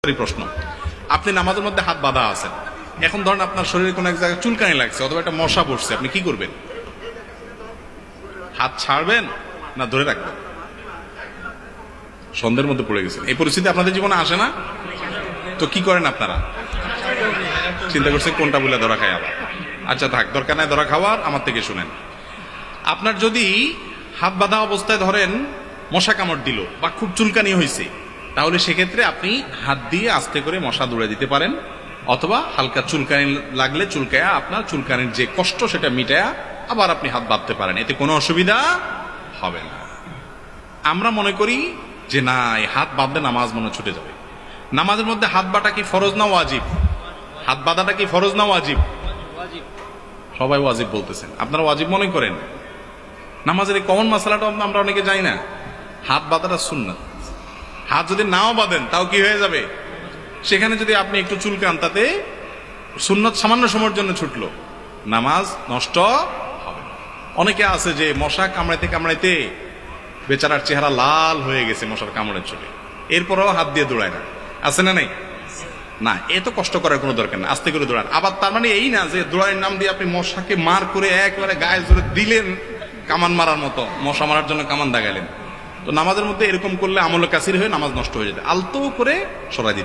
প্রশ্ন, আপনি নামাজের মধ্যে হাত বাঁধা আছেন, এখন ধরেন আপনার শরীরে কোনো এক জায়গায় চুলকানি লাগছে অথবা একটা মশা বসছে, আপনি কি করবেন? হাত ছাড়বেন না ধরে রাখবেন? সন্ধ্যের মধ্যে পড়ে গেছেন, এই পরিস্থিতি আপনাদের জীবনে আসে না? তো কি করেন আপনারা? চিন্তা করছেন কোনটা বলে ধরা খায় আবার? আচ্ছা থাক, দরকার নাই ধরা খাওয়ার, আমার থেকে শুনেন। আপনার যদি হাত বাঁধা অবস্থায় ধরেন মশা কামড় দিল বা খুব চুলকানি হয়েছে, তাহলে সেক্ষেত্রে আপনি হাত দিয়ে আস্তে করে মশা দৌড়ে দিতে পারেন, অথবা হালকা চুলকানি লাগলে চুলকায়া আপনার চুলকানির যে কষ্ট সেটা মিটায়া আবার আপনি হাত বাঁধতে পারেন, এতে কোনো অসুবিধা হবে না। আমরা মনে করি যে না, এই হাত বাঁধলে নামাজ মনে ছুটে যাবে। নামাজের মধ্যে হাত বাঁধা কি ফরজ না ওয়াজিব? হাত বাঁধাটা কি ফরজ না ওয়াজিব? সবাই ওয়াজিব বলতেছেন, আপনারা ওয়াজিব মনে করেন। নামাজের এই কমন মাসালাটা আমরা অনেকে জানি না, হাত বাঁধাটা সুন্নাত। হাত যদি নাও বাঁধেন তাও কি হয়ে যাবে? সেখানে যদি আপনি একটু চুলকান, তাতে সুন্নাত সামান্য সময়ের জন্য ছুটলো, নামাজ নষ্ট হবে না। অনেকে আছে যে মশা কামড়াইতে কামড়াইতে বেচারার চেহারা লাল হয়ে গেছে মশার কামড়ের চোটে, এরপরেও হাত দিয়ে দৌড়ায় না, আছে না নাই? না, এ তো কষ্ট করার কোনো দরকার না, আস্তে করে দৌড়ান। আবার তার মানে এই না যে দৌড়ানোর নাম দিয়ে আপনি মশাকে মার করে একবারে গায়ে জোরে দিলেন, কামান মারার মতো মশা মারার জন্য কামান দাগাইলেন। তো নামাজের মধ্যে এরকম করলে আমল কাসির হয়ে নামাজ নষ্ট হয়ে যেতে, আলতো করে সরাই দিতে।